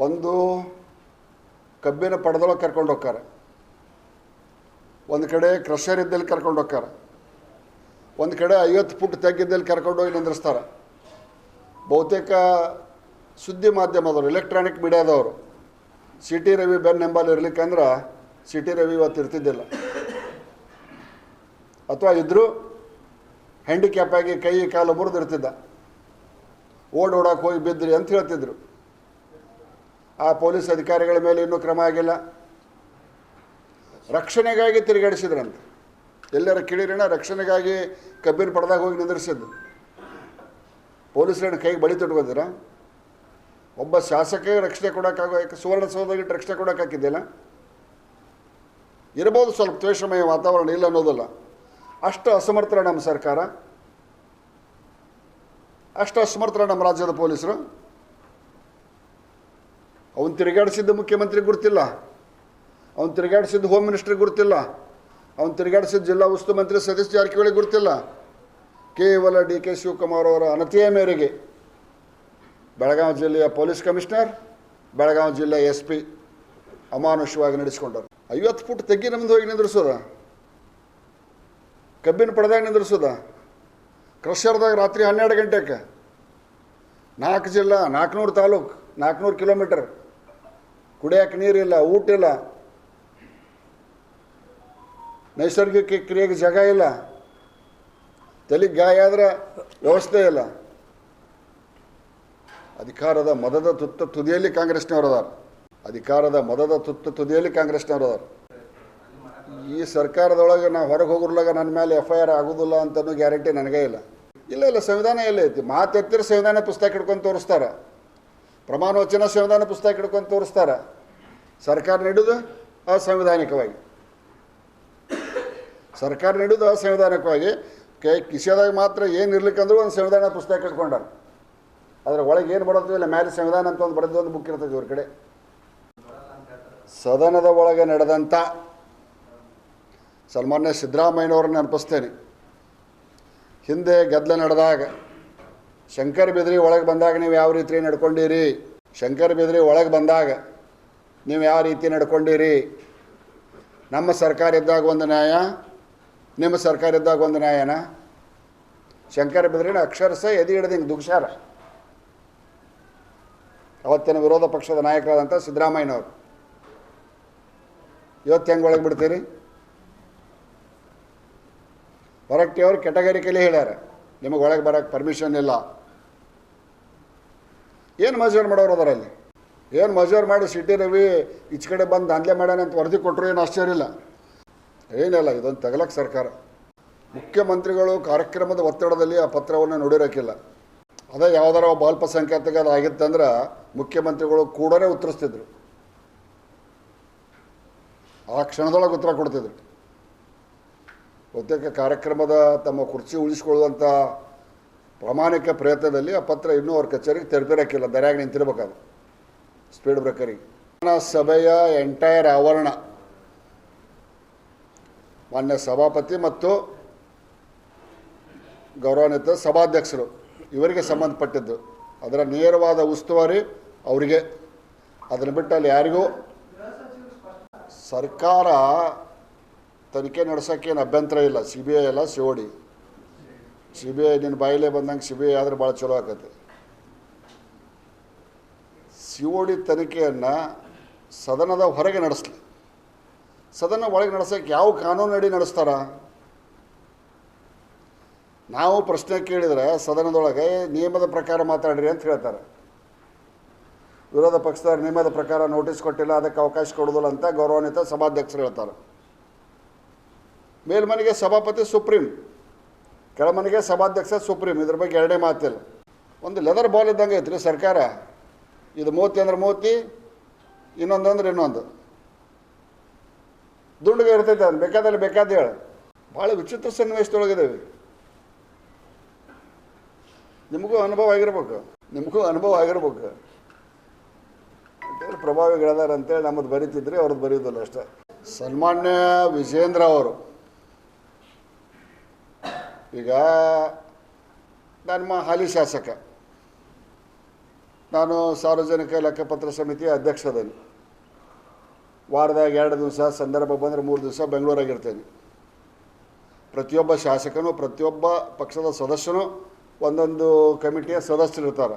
ಒಂದು ಕಬ್ಬಿನ ಪಡೆದೊಳಗೆ ಕರ್ಕೊಂಡು ಹೋಗ್ತಾರೆ, ಒಂದು ಕಡೆ ಕ್ರಷರ್ ಇದ್ದಲ್ಲಿ ಕರ್ಕೊಂಡು ಹೋಗ್ತಾರೆ, ಒಂದು ಕಡೆ 50 ಫುಟ್ ತೆಗ್ಗಿದ್ದಲ್ಲಿ ಕರ್ಕೊಂಡೋಗಿ ನಿಂದ್ರಿಸ್ತಾರೆ. ಬಹುತೇಕ ಸುದ್ದಿ ಮಾಧ್ಯಮದವರು, ಎಲೆಕ್ಟ್ರಾನಿಕ್ ಮೀಡಿಯಾದವರು CT ರವಿ ಬೆನ್ನೆಂಬಲ್ಲಿ ಇರ್ಲಿಕ್ಕಂದ್ರೆ CT ರವಿ ಇವತ್ತು ಇರ್ತಿದ್ದಿಲ್ಲ. ಅಥವಾ ಇದ್ದರೂ ಹ್ಯಾಂಡಿಕ್ಯಾಪ್ ಆಗಿ ಕೈ ಕಾಲು ಮುರಿದಿರ್ತಿದ್ದ, ಓಡೋಡಕ್ಕೆ ಹೋಗಿ ಬಿದ್ದ್ರಿ ಅಂತ ಹೇಳ್ತಿದ್ರು. ಆ ಪೊಲೀಸ್ ಅಧಿಕಾರಿಗಳ ಮೇಲೆ ಇನ್ನೂ ಕ್ರಮ ಆಗಿಲ್ಲ. ರಕ್ಷಣೆಗಾಗಿ ತಿರುಗಾಡಿಸಿದ್ರಂತೆ. ಎಲ್ಲರ ಕೇಳಿರೋಣ, ರಕ್ಷಣೆಗಾಗಿ ಕಬ್ಬಿನ ಪಡೆದಾಗ ಹೋಗಿ ನಿಂದಿರಿಸಿದ್ದು. ಪೊಲೀಸರನ್ನ ಕೈಗೆ ಬಳಿ ತೊಟ್ಕೋತೀರ? ಒಬ್ಬ ಶಾಸಕ ರಕ್ಷಣೆ ಕೊಡೋಕ್ಕಾಗೋ, ಸುವರ್ಣಸೌಧಕ್ಕೆ ರಕ್ಷಣೆ ಕೊಡೋಕೆ ಹಾಕಿದ್ದಿಲ್ಲ. ಇರ್ಬೋದು ಸ್ವಲ್ಪ ದ್ವೇಷಮಯ ವಾತಾವರಣ, ಇಲ್ಲ ಅನ್ನೋದಲ್ಲ. ಅಷ್ಟು ಅಸಮರ್ಥರ ನಮ್ಮ ಸರ್ಕಾರ, ಅಷ್ಟು ಅಸಮರ್ಥರ ನಮ್ಮ ರಾಜ್ಯದ ಪೊಲೀಸರು. ಅವನು ತಿರುಗಾಡಿಸಿದ್ದು ಮುಖ್ಯಮಂತ್ರಿಗೆ ಗುರುತಿಲ್ಲ, ಅವನು ತಿರುಗಾಡಿಸಿದ್ದು ಹೋಮ್ ಮಿನಿಸ್ಟ್ರಿಗೆ ಗುರುತಿಲ್ಲ, ಅವನು ತಿರುಗಾಡಿಸಿದ್ದು ಜಿಲ್ಲಾ ಉಸ್ತುವಾರಿ ಮಂತ್ರಿ ಸತೀಶ್ ಜಾರಕಿಹೊಳಿ ಗುರುತಿಲ್ಲ. ಕೇವಲ DK ಶಿವಕುಮಾರ್ ಅವರ ಅನತಿಯ ಮೇರೆಗೆ ಬೆಳಗಾವಿ ಜಿಲ್ಲೆಯ ಪೊಲೀಸ್ ಕಮಿಷನರ್, ಬೆಳಗಾವಿ ಜಿಲ್ಲೆಯ SP ಅಮಾನುಷವಾಗಿ ನಡೆಸಿಕೊಂಡರು. 50 ಫುಟ್ ತೆಗ್ಗಿ ನಮ್ದು ಹೋಗಿ ನಿಂದ್ರಿಸೋದ, ಕಬ್ಬಿನ ಪಡೆದಾಗ ನಿಂದ್ರಿಸೋದ, ಕ್ರಷರ್ದಾಗ ರಾತ್ರಿ 12 ಗಂಟೆಗೆ 4 ಜಿಲ್ಲಾ, 400 ತಾಲೂಕು, 400 ಕಿಲೋಮೀಟರ್, ಕುಡಿಯೋಕೆ ನೀರಿಲ್ಲ, ಊಟ ಇಲ್ಲ, ನೈಸರ್ಗಿಕ ಕ್ರಿಯೆಗೆ ಜಾಗ ಇಲ್ಲ, ತಲೆಗೆ ಗಾಯ ಆದ್ರೆ ವ್ಯವಸ್ಥೆ ಇಲ್ಲ. ಅಧಿಕಾರದ ಮದದ ತುತ್ತ ತುದಿಯಲ್ಲಿ ಕಾಂಗ್ರೆಸ್ನವ್ರು ಅದಾರ. ಈ ಸರ್ಕಾರದೊಳಗೆ ನಾವು ಹೊರಗೆ ಹೋಗಿರ್ಲಾಗ ನನ್ನ ಮೇಲೆ FIR ಆಗೋದಿಲ್ಲ ಅಂತನೂ ಗ್ಯಾರಂಟಿ ನನಗೇ ಇಲ್ಲ. ಇಲ್ಲ, ಸಂವಿಧಾನ ಎಲ್ಲ ಐತಿ. ಮಾತೆತ್ತಿರ ಸಂವಿಧಾನ ಪುಸ್ತಕ ಹಿಡ್ಕೊಂಡು ತೋರಿಸ್ತಾರೆ, ಪ್ರಮಾಣ ವಚನ ಸಂವಿಧಾನ ಪುಸ್ತಕ ಹಿಡ್ಕೊಂಡು ತೋರಿಸ್ತಾರೆ. ಸರ್ಕಾರ ನೀಡೋದು ಅಸಂವಿಧಾನಿಕವಾಗಿ, ಕಿಸೆದಾಗ ಮಾತ್ರ ಏನು ಇರ್ಲಿಕ್ಕಂದ್ರೂ ಒಂದು ಸಂವಿಧಾನ ಪುಸ್ತಕ ಹಿಡ್ಕೊಂಡಾರ. ಅದರ ಒಳಗೆ ಏನು ಬರೋದು ಇಲ್ಲ ಮೇಲೆ ಸಂವಿಧಾನ ಅಂತ ಒಂದು ಬರೆದು ಒಂದು ಬುಕ್ ಇರ್ತದೆ ಇವ್ರ ಕಡೆ. ಸದನದ ಒಳಗೆ ನಡೆದಂಥ ಸನ್ಮಾನ್ಯ ಸಿದ್ದರಾಮಯ್ಯನವ್ರನ್ನ ನೆನಪಿಸ್ತೇನೆ. ಹಿಂದೆ ಗದ್ದಲ ನಡೆದಾಗ ಶಂಕರ ಬಿದ್ರಿ ಒಳಗೆ ಬಂದಾಗ ನೀವು ಯಾವ ರೀತಿ ನಡ್ಕೊಂಡಿರಿ, ಶಂಕರ ಬಿದ್ರಿ ಒಳಗೆ ಬಂದಾಗ ನೀವು ಯಾವ ರೀತಿ ನಡ್ಕೊಂಡಿರಿ, ನಮ್ಮ ಸರ್ಕಾರ ಇದ್ದಾಗ ಒಂದು ನ್ಯಾಯ, ನಿಮ್ಮ ಸರ್ಕಾರ ಇದ್ದಾಗ ಒಂದು ನ್ಯಾಯನ. ಶಂಕರ ಬಿದ್ರಿನ ಅಕ್ಷರಶಃ ಎದೆ ಹಿಡಿದು ಹಿಂಗೆ ದುಗ್ಸಾರ ಅವತ್ತಿನ ವಿರೋಧ ಪಕ್ಷದ ನಾಯಕರಾದಂಥ ಸಿದ್ದರಾಮಯ್ಯನವರು. ಇವತ್ತು ಹೆಂಗೆ ಒಳಗೆ ಬಿಡ್ತೀರಿ? ಹೊರಟ್ಟಿಯವರು ಕೆಟಗರಿಕಲಿ ಹೇಳ್ಯಾರ ನಿಮಗೆ ಒಳಗೆ ಬರೋಕ್ಕೆ ಪರ್ಮಿಷನ್ ಇಲ್ಲ. ಏನು ಮಜೂರ್ ಮಾಡೋರು ಅದರಲ್ಲಿ? ಏನು ಮಜೂರ್ ಮಾಡಿ ಸಿಟಿ ರವಿ ಈಚ ಕಡೆ ಬಂದು ದಾಂಧಲೆ ಮಾಡ್ಯಾನ ಅಂತ ವರದಿ ಕೊಟ್ಟರು ಏನು ಆಶ್ಚರ್ಯ ಇಲ್ಲ. ಏನಿಲ್ಲ, ಇದೊಂದು ತಗಲಕ್ಕೆ ಸರ್ಕಾರ. ಮುಖ್ಯಮಂತ್ರಿಗಳು ಕಾರ್ಯಕ್ರಮದ ಒತ್ತಡದಲ್ಲಿ ಆ ಪತ್ರವನ್ನು ನೋಡಿರೋಕ್ಕಿಲ್ಲ. ಅದೇ ಯಾವುದಾರ ಒಬ್ಬ ಅಲ್ಪಸಂಖ್ಯಾತಗ ಅದು ಆಗಿತ್ತಂದ್ರೆ ಮುಖ್ಯಮಂತ್ರಿಗಳು ಕೂಡಲೇ ಉತ್ತರಿಸ್ತಿದ್ರು, ಆ ಕ್ಷಣದೊಳಗೆ ಉತ್ತರ ಕೊಡ್ತಿದ್ರು. ಬಹುತೇಕ ಕಾರ್ಯಕ್ರಮದ ತಮ್ಮ ಕುರ್ಚಿ ಉಳಿಸ್ಕೊಳ್ಳುವಂಥ ಪ್ರಾಮಾಣಿಕ ಪ್ರಯತ್ನದಲ್ಲಿ ಆ ಪತ್ರ ಇನ್ನೂ ಅವ್ರ ಕಚೇರಿಗೆ ತೆರಪಿರೋಕ್ಕಿಲ್ಲ, ದರ್ಯಾಗ ನಿಂತಿರ್ಬೇಕಾದ್ರೆ ಸ್ಪೀಡ್ ಬ್ರೇಕರಿಗೆ. ಸಭೆಯ ಎಂಟೈರ್ ಆವರಣ ಮಾನ್ಯ ಸಭಾಪತಿ ಮತ್ತು ಗೌರವಾನ್ವಿತ ಸಭಾಧ್ಯಕ್ಷರು ಇವರಿಗೆ ಸಂಬಂಧಪಟ್ಟಿದ್ದು. ಅದರ ನೇರವಾದ ಉಸ್ತುವಾರಿ ಅವರಿಗೆ. ಅದನ್ನು ಬಿಟ್ಟು ಅಲ್ಲಿ ಯಾರಿಗೂ ಸರ್ಕಾರ ತನಿಖೆ ನಡೆಸೋಕ್ಕೇನು ಅಭ್ಯಂತರ ಇಲ್ಲ. CBI ಎಲ್ಲ COD. CBI ನಿನ್ನ ಬಾಯಿಲೇ ಬಂದಂಗೆ CBI ಆದರೆ ಭಾಳ ಚಲೋ ಆಕತ್ತೆ. COD ತನಿಖೆಯನ್ನು ಸದನದ ಹೊರಗೆ ನಡೆಸಲಿ, ಸದನ ಒಳಗೆ ನಡೆಸೋಕ್ಕೆ ಯಾವ ಕಾನೂನು ಅಡಿ ನಡೆಸ್ತಾರ? ನಾವು ಪ್ರಶ್ನೆ ಕೇಳಿದರೆ ಸದನದೊಳಗೆ ನಿಯಮದ ಪ್ರಕಾರ ಮಾತಾಡ್ರಿ ಅಂತ ಹೇಳ್ತಾರೆ. ವಿರೋಧ ಪಕ್ಷದವ್ರು ನಿಯಮದ ಪ್ರಕಾರ ನೋಟಿಸ್ ಕೊಟ್ಟಿಲ್ಲ, ಅದಕ್ಕೆ ಅವಕಾಶ ಕೊಡೋದಿಲ್ಲ ಅಂತ ಗೌರವಾನ್ವಿತ ಸಭಾಧ್ಯಕ್ಷರು ಹೇಳ್ತಾರೆ. ಮೇಲ್ಮನೆಗೆ ಸಭಾಪತಿ ಸುಪ್ರೀಂ, ಕೆಳಮನೆಗೆ ಸಭಾಧ್ಯಕ್ಷ ಸುಪ್ರೀಂ. ಇದ್ರ ಬಗ್ಗೆ ಎರಡೇ ಮಾತಿಲ್ಲ. ಒಂದು ಲೆದರ್ ಬಾಲ್ ಇದ್ದಂಗೆ ಐತ್ರಿ ಸರ್ಕಾರ. ಇದು ಮೂತಿ ಅಂದ್ರೆ ಮೂತಿ, ಇನ್ನೊಂದು ಅಂದ್ರೆ ಇನ್ನೊಂದು. ದುಂಡುಗೆ ಇರ್ತೈತೆ, ಅದು ಬೇಕಾದಲ್ಲಿ ಬೇಕಾದ ಹೇಳ. ಭಾಳ ವಿಚಿತ್ರ ಸನ್ನಿವೇಶದೊಳಗಿದ್ದೇವೆ. ನಿಮಗೂ ಅನುಭವ ಆಗಿರ್ಬೇಕು. ಪ್ರಭಾವಿಗಳದಾರ ಅಂತೇಳಿ ನಮ್ಮದು ಬರೀತಿದ್ರಿ, ಅವ್ರದ್ದು ಬರೆಯೋದಿಲ್ಲ ಅಷ್ಟೇ. ಸನ್ಮಾನ್ಯ ವಿಜೇಂದ್ರ ಅವರು ಈಗ ನಮ್ಮ ಹಾಲಿ ಶಾಸಕ, ನಾನು ಸಾರ್ವಜನಿಕ ಲೆಕ್ಕಪತ್ರ ಸಮಿತಿಯ ಅಧ್ಯಕ್ಷದಲ್ಲಿ. ವಾರದಾಗ 2 ದಿವಸ, ಸಂದರ್ಭ ಬಂದರೆ 3 ದಿವಸ ಬೆಂಗಳೂರಾಗಿರ್ತೇನೆ. ಪ್ರತಿಯೊಬ್ಬ ಶಾಸಕನು, ಪ್ರತಿಯೊಬ್ಬ ಪಕ್ಷದ ಸದಸ್ಯನು ಒಂದೊಂದು ಕಮಿಟಿಯ ಸದಸ್ಯರಿರ್ತಾರೆ.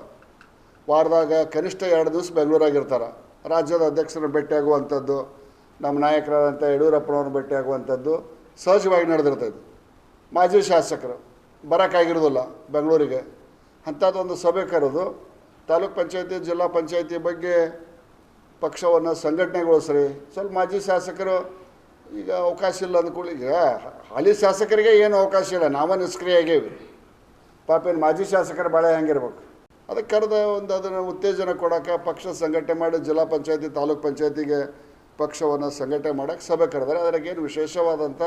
ವಾರದಾಗ ಕನಿಷ್ಠ 2 ದಿವಸ ಬೆಂಗಳೂರಾಗಿರ್ತಾರೆ. ರಾಜ್ಯದ ಅಧ್ಯಕ್ಷರನ್ನು ಭೇಟಿಯಾಗುವಂಥದ್ದು, ನಮ್ಮ ನಾಯಕರಾದಂಥ ಯಡಿಯೂರಪ್ಪನವ್ರನ್ನ ಭೇಟಿಯಾಗುವಂಥದ್ದು ಸಹಜವಾಗಿ ನಡೆದಿರ್ತೈತೆ. ಮಾಜಿ ಶಾಸಕರು ಬರೋಕ್ಕಾಗಿರೋದಿಲ್ಲ ಬೆಂಗಳೂರಿಗೆ. ಅಂಥದ್ದೊಂದು ಸಭೆ ಕರೆದು ತಾಲೂಕ್ ಪಂಚಾಯತಿ, ಜಿಲ್ಲಾ ಪಂಚಾಯತಿ ಬಗ್ಗೆ ಪಕ್ಷವನ್ನು ಸಂಘಟನೆಗೊಳಿಸ್ರಿ. ಸ್ವಲ್ಪ ಮಾಜಿ ಶಾಸಕರು ಈಗ ಅವಕಾಶ ಇಲ್ಲ ಅಂದ್ಕೊಳ್ಳಿ. ಈಗ ಹಾಲಿ ಶಾಸಕರಿಗೆ ಏನು ಅವಕಾಶ ಇಲ್ಲ, ನಾವೇ ನಿಷ್ಕ್ರಿಯ ಆಗೇವಿ. ಪಾಪೇನು ಮಾಜಿ ಶಾಸಕರ ಬಾಳೆ ಹೆಂಗಿರ್ಬೇಕು? ಅದಕ್ಕೆ ಕರೆದ ಒಂದು ಅದನ್ನು ಉತ್ತೇಜನ ಕೊಡೋಕೆ ಪಕ್ಷ ಸಂಘಟನೆ ಮಾಡಿ ಜಿಲ್ಲಾ ಪಂಚಾಯತಿ, ತಾಲೂಕ್ ಪಂಚಾಯತಿಗೆ ಪಕ್ಷವನ್ನು ಸಂಘಟನೆ ಮಾಡೋಕ್ಕೆ ಸಭೆ ಕರೆದರೆ ಅದರಾಗೇನು ವಿಶೇಷವಾದಂಥ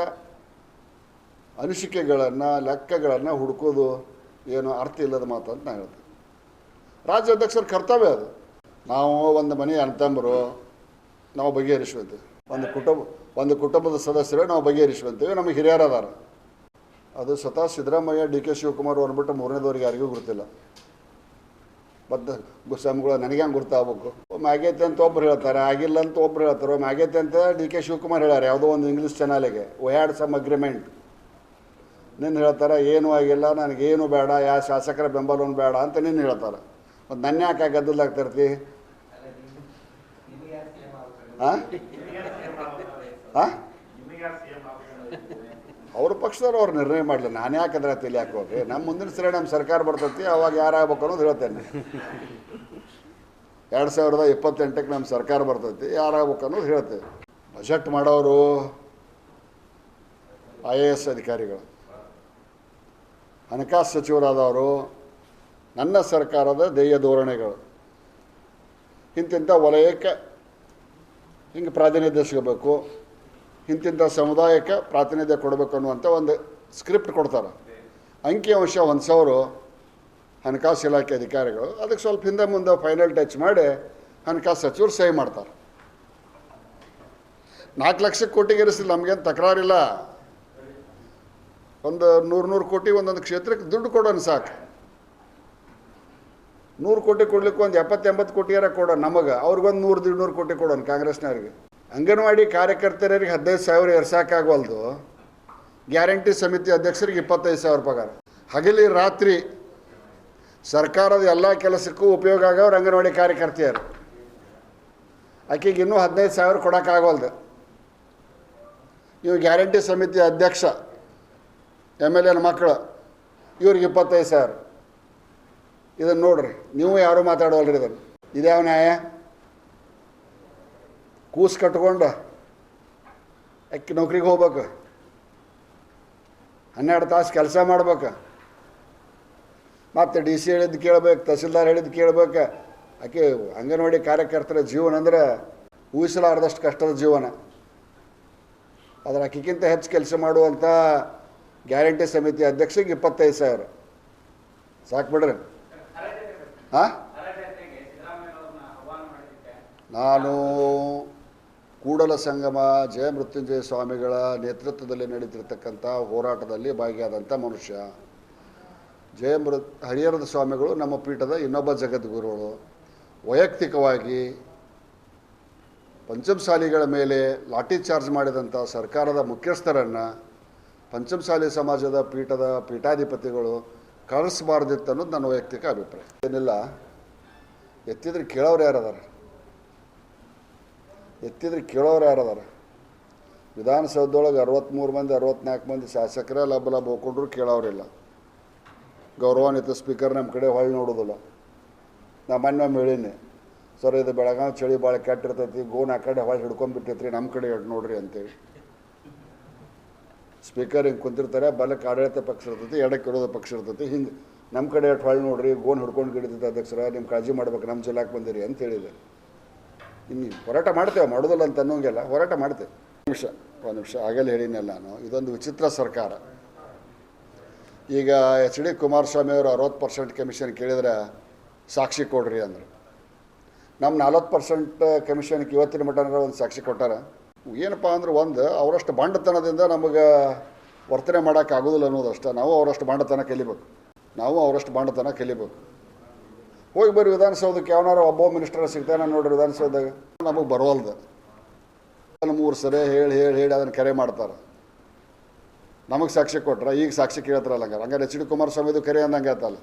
ಅನಿಸಿಕೆಗಳನ್ನು, ಲೆಕ್ಕಗಳನ್ನು ಹುಡುಕೋದು ಏನು ಅರ್ಥ ಇಲ್ಲದ ಮಾತು ಅಂತ ನಾನು ಹೇಳ್ತೀನಿ. ರಾಜ್ಯಾಧ್ಯಕ್ಷರ ಕರ್ತವ್ಯ ಅದು. ನಾವು ಒಂದು ಮನೆ ಅಣ್ತಂಬರು, ನಾವು ಬಗೆಹರಿಸುವಂತೀವಿ. ಒಂದು ಕುಟುಂಬದ ಸದಸ್ಯರು ನಾವು ಬಗೆಹರಿಸುವಂತೀವಿ. ನಮಗೆ ಹಿರಿಯರು ಅದಾರ. ಅದು ಸ್ವತಃ ಸಿದ್ದರಾಮಯ್ಯ, DK ಶಿವಕುಮಾರ್ ಅಂದ್ಬಿಟ್ಟು ಮೂರನೇದವ್ರಿಗೆ ಯಾರಿಗೂ ಗೊತ್ತಿಲ್ಲ. ಮತ್ತು ಸ್ವಾಮಿಗಳು ನನಗೆ ಹಂಗೆ ಗೊತ್ತಾಗಬೇಕು. ಒಮ್ಮೆ ಆಗೈತೆ ಅಂತ ಒಬ್ರು ಹೇಳ್ತಾರೆ, ಆಗಿಲ್ಲ ಅಂತ ಒಬ್ರು ಹೇಳ್ತಾರೆ. ಒಮ್ಮೆ ಆಗೈತೆ ಅಂತ DK ಶಿವಕುಮಾರ್ ಹೇಳ್ಯಾರ ಯಾವುದೋ ಒಂದು ಇಂಗ್ಲೀಷ್ ಚಾನಲಿಗೆ. We had some agreement. ನಿನ್ನ ಹೇಳ್ತಾರೆ ಏನೂ ಆಗಿಲ್ಲ, ನನಗೇನು ಬೇಡ, ಯಾವ ಶಾಸಕರ ಬೆಂಬಲವನ್ನು ಬೇಡ ಅಂತ ನಿನ್ನ ಹೇಳ್ತಾರೆ. ಮತ್ತು ನನ್ನ ಯಾಕೆ ಗದ್ದಲಾಗ್ತಿರ್ತಿ? ಹಾಂ ಹಾಂ ಅವ್ರ ಪಕ್ಷದವ್ರು ಅವ್ರು ನಿರ್ಣಯ ಮಾಡಲಿ. ನಾನು ಯಾಕೆ ಅದ್ರ ತಲೆ ಹಾಕೋರಿ? ನಮ್ಮ ಮುಂದಿನ ಸರಿ ನಮ್ಮ ಸರ್ಕಾರ ಬರ್ತೈತಿ, ಅವಾಗ ಯಾರಾಗಬೇಕು ಅನ್ನೋದು ಹೇಳ್ತೇನೆ. 2028ಕ್ಕೆ ನಮ್ಮ ಸರ್ಕಾರ ಬರ್ತೈತಿ, ಯಾರಾಗಬೇಕು ಅನ್ನೋದು ಹೇಳ್ತೇವೆ. ಬಜೆಟ್ ಮಾಡೋರು IAS ಅಧಿಕಾರಿಗಳು, ಹಣಕಾಸು ಸಚಿವರಾದವರು, ನನ್ನ ಸರ್ಕಾರದ ಧ್ಯೇಯ ಧೋರಣೆಗಳು, ಇಂತಿಂಥ ವಲಯಕ್ಕೆ ಹಿಂಗೆ ಪ್ರಾತಿನಿಧ್ಯ ಸಿಗಬೇಕು, ಇಂತಿಂಥ ಸಮುದಾಯಕ್ಕೆ ಪ್ರಾತಿನಿಧ್ಯ ಕೊಡಬೇಕು ಅನ್ನುವಂಥ ಒಂದು ಸ್ಕ್ರಿಪ್ಟ್ ಕೊಡ್ತಾರೆ. ಅಂಕಿಅಂಶ ಹೊಂದಿಸೋರು ಹಣಕಾಸು ಇಲಾಖೆ ಅಧಿಕಾರಿಗಳು ಅದಕ್ಕೆ ಸ್ವಲ್ಪ ಹಿಂದೆ ಮುಂದೆ ಫೈನಲ್ ಟಚ್ ಮಾಡಿ ಹಣಕಾಸು ಸಚಿವರು ಸಹಿ ಮಾಡ್ತಾರೆ. 4 ಲಕ್ಷ ಕೋಟಿಗೆ ಇರಿಸಿಲ್ಲ, ನಮಗೇನು ತಕರಾರಿಲ್ಲ. ಒಂದು 100 ಕೋಟಿ ಒಂದೊಂದು ಕ್ಷೇತ್ರಕ್ಕೆ ದುಡ್ಡು ಕೊಡೋಣ ಸಾಕು. 100 ಕೋಟಿ ಕೊಡ್ಲಿಕ್ಕೆ ಒಂದು 70-80 ಕೋಟಿಯಾರ ಕೊಡೋಣ ನಮಗೆ, ಅವ್ರಿಗೊಂದು 100-150 ಕೋಟಿ ಕೊಡೋಣ ಕಾಂಗ್ರೆಸ್ನವ್ರಿಗೆ. ಅಂಗನವಾಡಿ ಕಾರ್ಯಕರ್ತರಿಗೆ 15,000 ಎರ್ಸಾಕಾಗವಲ್ದು, ಗ್ಯಾರಂಟಿ ಸಮಿತಿ ಅಧ್ಯಕ್ಷರಿಗೆ 25,000 ಪಗಾರ. ಹಗಲಿ ರಾತ್ರಿ ಸರ್ಕಾರದ ಎಲ್ಲ ಕೆಲಸಕ್ಕೂ ಉಪಯೋಗ ಆಗೋರು ಅಂಗನವಾಡಿ ಕಾರ್ಯಕರ್ತೆಯರು. ಆಕೆಗೆ ಇನ್ನೂ 15,000 ಕೊಡೋಕ್ಕಾಗವಲ್ದು. ಇವು ಗ್ಯಾರಂಟಿ ಸಮಿತಿ ಅಧ್ಯಕ್ಷ MLA ಮಕ್ಕಳು, ಇವ್ರಿಗೆ 25,000. ಇದನ್ನು ನೋಡ್ರಿ, ನೀವು ಯಾರೂ ಮಾತಾಡೋಲ್ರಿ. ಇದನ್ನು ಇದ್ಯಾವ ನ್ಯಾಯ? ಕೂಸು ಕಟ್ಕೊಂಡು ಅಕ್ಕಿ ನೌಕರಿಗೆ ಹೋಗ್ಬೇಕು, 12 ತಾಸು ಕೆಲಸ ಮಾಡ್ಬೇಕು, ಮತ್ತು DC ಹೇಳಿದ್ದು ಕೇಳ್ಬೇಕು, ತಹಸೀಲ್ದಾರ್ ಹೇಳಿದ್ದು ಕೇಳ್ಬೇಕು. ಆಕೆ ಅಂಗನವಾಡಿ ಕಾರ್ಯಕರ್ತರ ಜೀವನ ಅಂದ್ರೆ ಊಹಿಸಲಾರ್ದಷ್ಟು ಕಷ್ಟದ ಜೀವನ. ಆದರೆ ಆಕೆಗಿಂತ ಹೆಚ್ಚು ಕೆಲಸ ಮಾಡುವಂಥ ಗ್ಯಾರಂಟಿ ಸಮಿತಿ ಅಧ್ಯಕ್ಷರಿಗೆ 25,000 ಸಾಕು ಬಿಡ್ರಿ. ಹಾಂ, ನಾನು ಕೂಡಲ ಸಂಗಮ ಜಯಮೃತ್ಯುಂಜಯ ಸ್ವಾಮಿಗಳ ನೇತೃತ್ವದಲ್ಲಿ ನಡೀತಿರ್ತಕ್ಕಂಥ ಹೋರಾಟದಲ್ಲಿ ಭಾಗಿಯಾದಂಥ ಮನುಷ್ಯ. ಹರಿಹರದ ಸ್ವಾಮಿಗಳು ನಮ್ಮ ಪೀಠದ ಇನ್ನೊಬ್ಬ ಜಗದ್ಗುರುಗಳು. ವೈಯಕ್ತಿಕವಾಗಿ ಪಂಚಮಸಾಲಿಗಳ ಮೇಲೆ ಲಾಠಿ ಚಾರ್ಜ್ ಮಾಡಿದಂಥ ಸರ್ಕಾರದ ಮುಖ್ಯಸ್ಥರನ್ನು ಪಂಚಮಸಾಲಿ ಸಮಾಜದ ಪೀಠದ ಪೀಠಾಧಿಪತಿಗಳು ಕಳಿಸಬಾರ್ದಿತ್ತು ಅನ್ನೋದು ನನ್ನ ವೈಯಕ್ತಿಕ ಅಭಿಪ್ರಾಯ. ಏನಿಲ್ಲ, ಎತ್ತಿದ್ರೆ ಕೇಳೋರು ಯಾರದಾರ? ಎತ್ತಿದ್ರೆ ಕೇಳೋರು ಯಾರದಾರ? ವಿಧಾನಸೌಧದೊಳಗೆ 63 ಮಂದಿ 64 ಮಂದಿ ಶಾಸಕರೇ ಲಬ್ಬ ಹೋಗ್ಕೊಂಡ್ರು ಕೇಳೋರಿಲ್ಲ. ಗೌರವಾನ್ವಿತ ಸ್ಪೀಕರ್ ನಮ್ಮ ಕಡೆ ಹೊಳ್ಳಿ ನೋಡೋದಿಲ್ಲ. ನಾ ಮೊನ್ನೆ ಹೇಳೀನಿ, ಸರ್ ಇದು ಬೆಳಗಾವಿ ಚಳಿ ಭಾಳ ಕೆಟ್ಟಿರ್ತೈತಿ, ಗೋನ್ ಆ ಕಡೆ ಹೊಳ್ಳಿ ಹಿಡ್ಕೊಂಡ್ಬಿಟ್ಟೈತ್ರಿ, ನಮ್ಮ ಕಡೆ ನೋಡ್ರಿ ಅಂತೇಳಿ. ಸ್ಪೀಕರ್ ಹಿಂಗೆ ಕುಂತಿರ್ತಾರೆ, ಬಲಕ್ಕೆ ಆಡಳಿತ ಪಕ್ಷ ಇರ್ತೈತಿ, ಎಡಕ್ಕೆ ವಿರೋಧ ಪಕ್ಷ ಇರ್ತೈತಿ. ಹಿಂಗೆ ನಮ್ಮ ಕಡೆ ಹೊಳ್ಳಿ ನೋಡ್ರಿ, ಗೋನ್ ಹಿಡ್ಕೊಂಡು ಗಿಡಿತೈತೆ ಅಧ್ಯಕ್ಷರ, ನಿಮ್ಮ ಕಾಳಜಿ ಮಾಡ್ಬೇಕು, ನಮ್ಮ ಜಿಲ್ಲಾಕ್ಕೆ ಬಂದಿರಿ ಅಂತ ಹೇಳಿದೆ. ಇನ್ನು ಹೋರಾಟ ಮಾಡ್ತೇವೆ, ಮಾಡೋದಿಲ್ಲ ಅಂತ ಅನ್ನೋಂಗೆಲ್ಲ ಹೋರಾಟ ಮಾಡ್ತೇವೆ. ಒಂದು ನಿಮಿಷ ಆಗಲೇ ಹೇಳಿನಲ್ಲ ನಾನು, ಇದೊಂದು ವಿಚಿತ್ರ ಸರ್ಕಾರ. ಈಗ HD ಕುಮಾರಸ್ವಾಮಿ ಅವರು 60% ಕಮಿಷನ್ ಕೇಳಿದ್ರೆ ಸಾಕ್ಷಿ ಕೊಡ್ರಿ ಅಂದರು. ನಮ್ಮ 40% ಕಮಿಷನ್ಗೆ ಇವತ್ತಿನ ಮಟ್ಟನ ಒಂದು ಸಾಕ್ಷಿ ಕೊಟ್ಟಾರ. ಏನಪ್ಪ ಅಂದ್ರೆ ಅವರಷ್ಟು ಬಾಂಡತನದಿಂದ ನಮಗೆ ವರ್ತನೆ ಮಾಡೋಕ್ಕಾಗೋದಿಲ್ಲ ಅನ್ನೋದಷ್ಟೇ. ನಾವು ಅವರಷ್ಟು ಬಾಂಡತನ ಕಲಿಬೇಕು. ಹೋಗಿ ಬರ್ರಿ ವಿಧಾನಸೌಧಕ್ಕೆ, ಯಾವನಾರು ಒಬ್ಬ ಮಿನಿಸ್ಟರ್ ಸಿಗ್ತಾನೆ ನೋಡ್ರಿ ವಿಧಾನಸೌಧದಾಗ. ನಮಗೆ ಬರೋಲ್ದು. 3 ಸರಿ ಹೇಳಿ ಅದನ್ನು ಕರೆ ಮಾಡ್ತಾರೆ. ನಮಗೆ ಸಾಕ್ಷಿ ಕೊಟ್ರೆ ಈಗ ಸಾಕ್ಷಿ ಕೇಳ್ತಾರಲ್ಲ. ಹಂಗಾರೆ HD ಕುಮಾರಸ್ವಾಮಿದು ಕರೆ ಅಂದಂಗೆ ಆಯ್ತಲ್ಲ.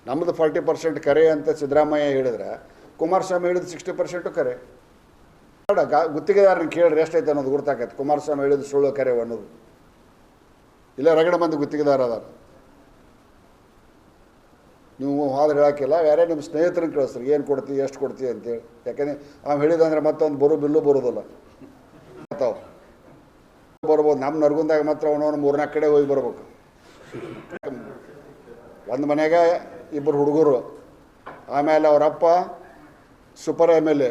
ನಮ್ಮದು 40% ಕರೆ ಅಂತ ಸಿದ್ದರಾಮಯ್ಯ ಹೇಳಿದ್ರೆ, ಕುಮಾರಸ್ವಾಮಿ ಹೇಳಿದ್ದು 60% ಕರೆ. ಗುತ್ತಿಗೆದಾರನ ಕೇಳ್ರಿ ಎಷ್ಟೈತೆ ಅನ್ನೋದು ಗುರ್ತಾಕೈತೆ. ಕುಮಾರಸ್ವಾಮಿ ಹೇಳಿದ್ದು ಸುಳ್ಳು ಕರೆ ಅನ್ನೋದು. ಇಲ್ಲ ರಗಡ ಮಂದಿ ಗುತ್ತಿಗೆದಾರ ಅದಾರ. ನೀವು ಆದ್ರೆ ಹೇಳೋಕ್ಕಿಲ್ಲ, ಯಾರೇ ನಿಮ್ಮ ಸ್ನೇಹಿತರನ್ನ ಕಳಿಸ್ರಿ, ಏನು ಕೊಡ್ತೀವಿ ಎಷ್ಟು ಕೊಡ್ತೀವಿ ಅಂತೇಳಿ. ಯಾಕಂದರೆ ಅವ್ನು ಹೇಳಿದಂದ್ರೆ ಮತ್ತೊಂದು ಬಿಲ್ಲು ಬರೋದಿಲ್ಲ. ಬರ್ಬೋದು. ನಮ್ಮ ನರಗುಂದಾಗ ಮಾತ್ರ ಅವನವನು 3-4 ಕಡೆ ಹೋಗಿ ಬರ್ಬೇಕು. ಒಂದು ಮನೆಯಾಗ 2 ಹುಡುಗರು, ಆಮೇಲೆ ಅವರಪ್ಪ ಸೂಪರ್ MLA,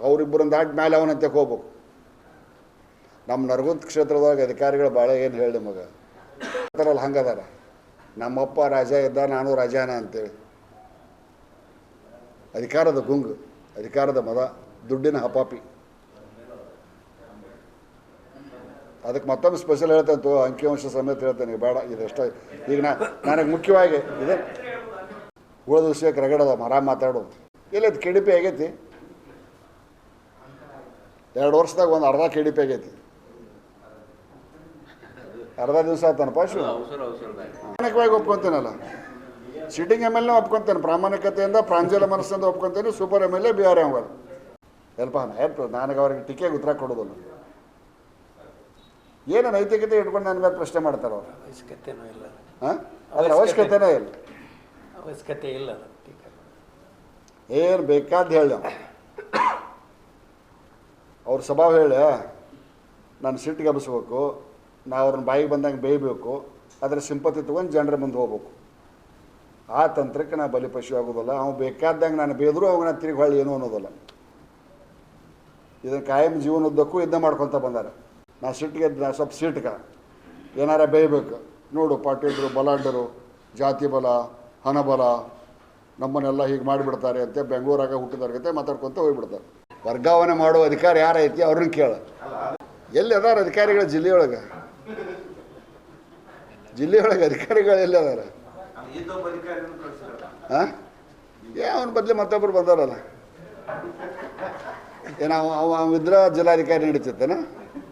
ಅವರಿಬ್ಬರನ್ನ ದಾಟಿ ಮೇಲೆ ಅವನಂತೆ ಹೋಗ್ಬೇಕು. ನಮ್ಮ ನರಗುಂದ ಕ್ಷೇತ್ರದಾಗ ಅಧಿಕಾರಿಗಳು ಭಾಳ ಏನು ಹೇಳಿ ನಿಮಗೆ ಅದರಲ್ಲಿ ಹಂಗದಾರ. ನಮ್ಮಪ್ಪ ರಾಜ ಇದ್ದ, ನಾನು ರಾಜಾನ ಅಂತೇಳಿ. ಅಧಿಕಾರದ ಗುಂಗು, ಅಧಿಕಾರದ ಮದ, ದುಡ್ಡಿನ ಹಪಾಪಿ. ಅದಕ್ಕೆ ಮತ್ತೊಮ್ಮೆ ಸ್ಪೆಷಲ್ ಹೇಳ್ತೇನೆ, ಅಂಕಿಅಂಶ ಸಮೇತ ಹೇಳ್ತೇನೆ. ಬೇಡ ಇದಷ್ಟ. ಈಗ ನನಗೆ ಮುಖ್ಯವಾಗಿ ಇದೆ ಉಳಿದ ವಿಷಯಕ್ಕೆ ರಗಡದ ಆರಾಮ್ ಮಾತಾಡೋದು. ಎಲ್ಲೈತಿ KDP ಆಗೈತಿ. 2 ವರ್ಷದಾಗ ಒಂದು ಅರ್ಧ KDP ಆಗೈತಿ. ಅರ್ಧ ದಿವಸ ಆಯ್ತಾನಪ್ಪ. ಪ್ರಾಮಾಣಿಕವಾಗಿ ಒಪ್ಕೊತೇನಲ್ಲ. ಸಿಟ್ಟಿಂಗ್ MLA ಒಪ್ಕೊತೇನೆ, ಪ್ರಾಮಾಣಿಕತೆಯಿಂದ ಪ್ರಾಂಜಲ ಮನಸ್ಸಿಂದ ಒಪ್ಕೊತೇನೆ. ಸೂಪರ್ MLA BR ಅವರು ನನಗೆ ಅವ್ರಿಗೆ ಟೀಕೆಗೆ ಉತ್ತರ ಕೊಡೋದಿಲ್ಲ. ಏನು ನೈತಿಕತೆ ಇಟ್ಕೊಂಡು ನನ್ನ ಮೇಲೆ ಪ್ರಶ್ನೆ ಮಾಡ್ತಾರೆ ಅವರು. ಅವಶ್ಯಕತೆನೂ ಇಲ್ಲ. ಹಾಂ, ಅದ್ರ ಅವಶ್ಯಕತೆನೇ ಇಲ್ಲ. ಅವಶ್ಯಕತೆ ಇಲ್ಲ. ಏನು ಬೇಕಾದ ಹೇಳಿ ಅವ್ರ ಸ್ವಭಾವ ಹೇಳಿ ನಾನು ಸಿಟ್ಟಿಗೆ ಹಬ್ಬಿಸ್ಬೇಕು, ನಾ ಅವ್ರನ್ನ ಬಾಯಿಗೆ ಬಂದಂಗೆ ಬೇಯಬೇಕು, ಅದರ ಸಿಂಪತಿ ತೊಗೊಂಡು ಜನರ ಮುಂದೆ ಹೋಗ್ಬೇಕು. ಆ ತಂತ್ರಕ್ಕೆ ನಾ ಬಲಿಪಶು ಆಗೋದಿಲ್ಲ. ಅವ್ನು ಬೇಕಾದಂಗೆ ನಾನು ಬೇದರೂ ಅವಾಗ ನಾನು ತಿರುಗಿ ಹೊಳ್ಳಿ ಏನೂ ಅನ್ನೋದಿಲ್ಲ. ಇದನ್ನು ಕಾಯಂ ಜೀವನದ್ದಕ್ಕೂ ಇದನ್ನ ಮಾಡ್ಕೊತ ಬಂದಾರೆ. ನಾ ಸಿಟ್ಟಿಗೆ ಸ್ವಲ್ಪ ಸಿಟ್ಗೆ ಏನಾರ ಬೇಯಬೇಕು. ನೋಡು, ಪಾಟೀಲರು ಬಲಾಢ್ಯರು, ಜಾತಿ ಬಲ, ಹಣಬಲ ನಮ್ಮನ್ನೆಲ್ಲ ಹೀಗೆ ಮಾಡಿಬಿಡ್ತಾರೆ ಅಂತ ಬೆಂಗಳೂರಾಗ ಹುಟ್ಟಿದಾರ್ಗತೆ ಮಾತಾಡ್ಕೊತ ಹೋಗ್ಬಿಡ್ತಾರೆ. ವರ್ಗಾವಣೆ ಮಾಡುವ ಅಧಿಕಾರ ಯಾರೈತಿ ಅವ್ರನ್ನ ಕೇಳ. ಎಲ್ಲಿ ಅದಾರ ಅಧಿಕಾರಿಗಳು ಜಿಲ್ಲೆಯೊಳಗೆ? ಅಧಿಕಾರಿಗಳು ಎಲ್ಲಿ ಅದಾರ? ಹಾಂ, ಅವನ ಬದಲು ಮತ್ತೊಬ್ಬರು ಬಂದಾರಲ್ಲ. ಏನೋ ಅವ ಇದ್ರ ಜಿಲ್ಲಾಧಿಕಾರಿ ನಡೀತಿತ್ತೇನ?